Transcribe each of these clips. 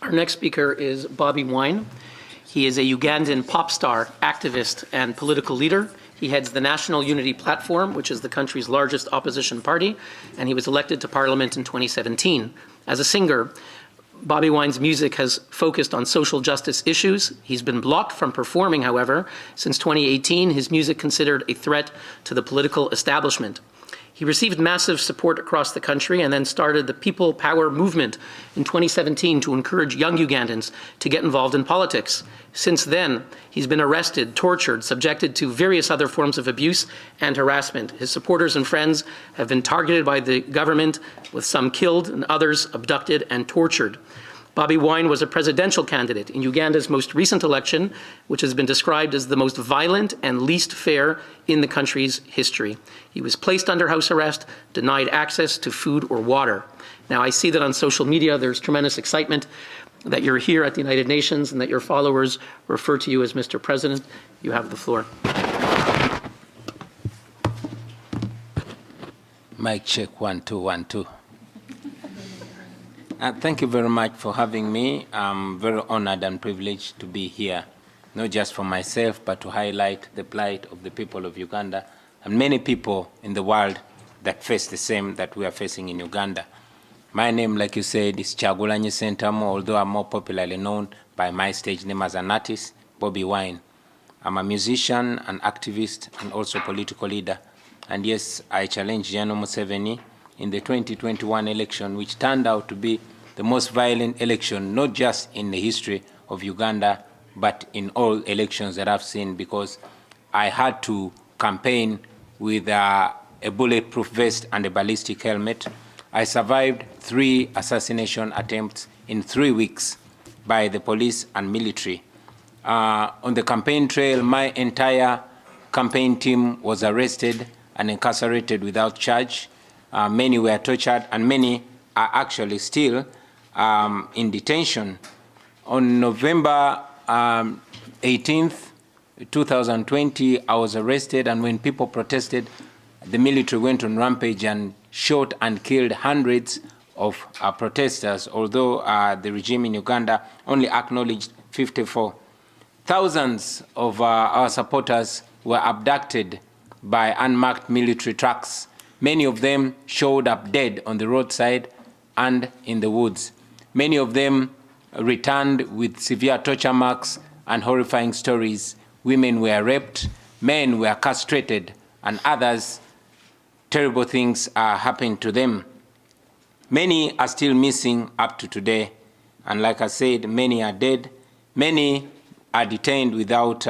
Our next speaker is Bobi Wine. He is a Ugandan pop star, activist, and political leader. He heads the National Unity Platform, which is the country's largest opposition party, and he was elected to parliament in 2017. As a singer, Bobi Wine's music has focused on social justice issues. He's been blocked from performing, however, since 2018, his music considered a threat to the political establishment. He received massive support across the country and then started the People Power movement in 2017 to encourage young Ugandans to get involved in politics. Since then, he's been arrested, tortured, subjected to various other forms of abuse and harassment. His supporters and friends have been targeted by the government, with some killed and others abducted and tortured. Bobi Wine was a presidential candidate in Uganda's most recent election, which has been described as the most violent and least fair in the country's history. He was placed under house arrest, denied access to food or water. Now, I see that on social media there's tremendous excitement that you're here at the United Nations and that your followers refer to you as Mr. President. You have the floor. Mic check, 1, 2, 1, 2. Thank you very much for having me. I'm very honored and privileged to be here, not just for myself, but to highlight the plight of the people of Uganda and many people in the world that face the same that we are facing in Uganda. My name, like you said, is Kyagulanyi Ssentamu, although I'm more popularly known by my stage name as an artist, Bobi Wine. I'm a musician, an activist, and also political leader. And yes, I challenged General Museveni in the 2021 election, which turned out to be the most violent election, not just in the history of Uganda, but in all elections that I've seen, because I had to campaign with a bulletproof vest and a ballistic helmet. I survived 3 assassination attempts in 3 weeks by the police and military. On the campaign trail, my entire campaign team was arrested and incarcerated without charge. Many were tortured, and many are actually still in detention. On November 18th, 2020, I was arrested, and when people protested, the military went on rampage and shot and killed hundreds of protesters, although the regime in Uganda only acknowledged 54. Thousands of our supporters were abducted by unmarked military trucks. Many of them showed up dead on the roadside and in the woods. Many of them returned with severe torture marks and horrifying stories. Women were raped, men were castrated, and others, terrible things are happening to them. Many are still missing up to today. And like I said, many are dead. Many are detained without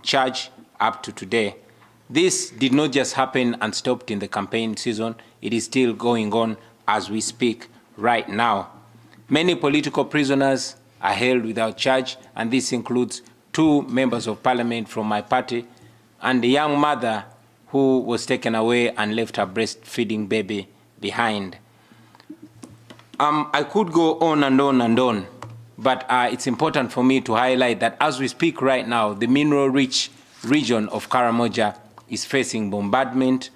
charge up to today. This did not just happen and stopped in the campaign season. It is still going on as we speak right now. Many political prisoners are held without charge, and this includes 2 members of parliament from my party and a young mother who was taken away and left her breastfeeding baby behind. I could go on and on and on, but it's important for me to highlight that as we speak right now, the mineral-rich region of Karamoja is facing bombardment.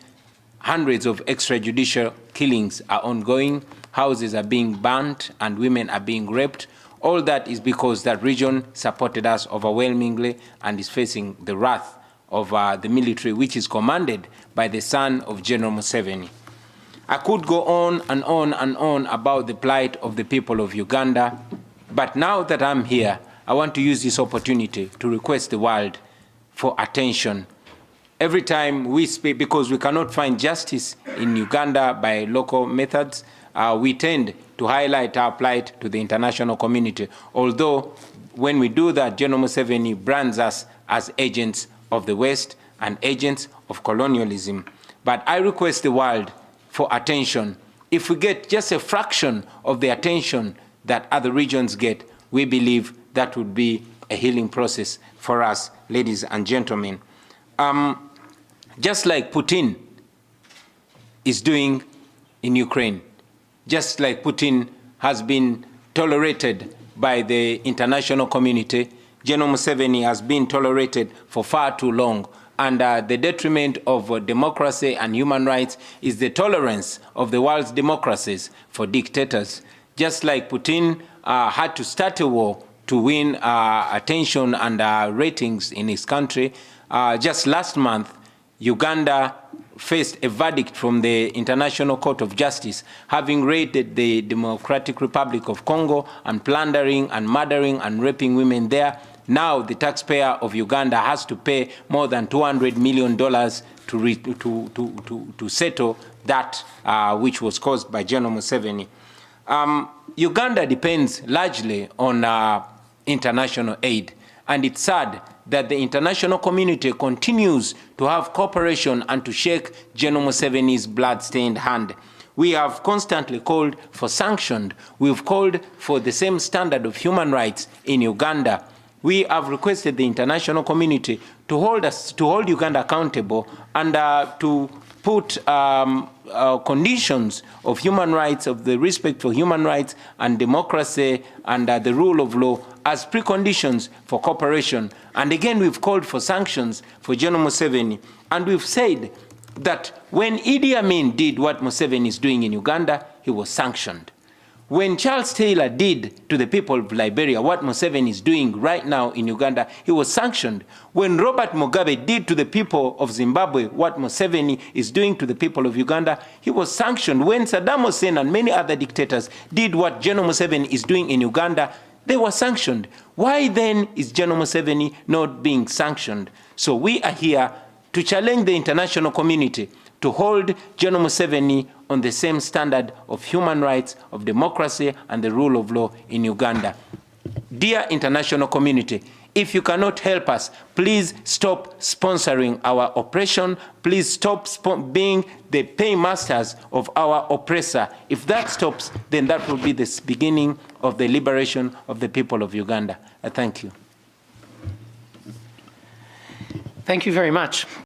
Hundreds of extrajudicial killings are ongoing. Houses are being burnt and women are being raped. All that is because that region supported us overwhelmingly and is facing the wrath of the military, which is commanded by the son of General Museveni. I could go on and on and on about the plight of the people of Uganda, but now that I'm here, I want to use this opportunity to request the world for attention. Every time we speak, because we cannot find justice in Uganda by local methods, we tend to highlight our plight to the international community, although when we do that, General Museveni brands us as agents of the West and agents of colonialism. But I request the world for attention. If we get just a fraction of the attention that other regions get, we believe that would be a healing process for us, ladies and gentlemen. Just like Putin is doing in Ukraine, just like Putin has been tolerated by the international community, General Museveni has been tolerated for far too long. And the detriment of democracy and human rights is the tolerance of the world's democracies for dictators. Just like Putin had to start a war to win attention and ratings in his country. Just last month, Uganda faced a verdict from the International Court of Justice, having raided the Democratic Republic of Congo and plundering and murdering and raping women there. Now the taxpayer of Uganda has to pay more than $200 million to settle that which was caused by General Museveni. Uganda depends largely on international aid, and it's sad that the international community continues to have cooperation and to shake General Museveni's blood-stained hand. We have constantly called for sanctions. We've called for the same standard of human rights in Uganda. We have requested the international community to hold Uganda accountable and to put conditions of human rights, of the respect for human rights and democracy and the rule of law as preconditions for cooperation. And again, we've called for sanctions for General Museveni. And we've said that when Idi Amin did what Museveni is doing in Uganda, he was sanctioned. When Charles Taylor did to the people of Liberia what Museveni is doing right now in Uganda, he was sanctioned. When Robert Mugabe did to the people of Zimbabwe what Museveni is doing to the people of Uganda, he was sanctioned. When Saddam Hussein and many other dictators did what General Museveni is doing in Uganda, they were sanctioned. Why then is General Museveni not being sanctioned? So we are here to challenge the international community to hold General Museveni on the same standard of human rights, of democracy, and the rule of law in Uganda. Dear international community, if you cannot help us, please stop sponsoring our oppression. Please stop being the paymasters of our oppressor. If that stops, then that will be the beginning of the liberation of the people of Uganda. I thank you. Thank you very much.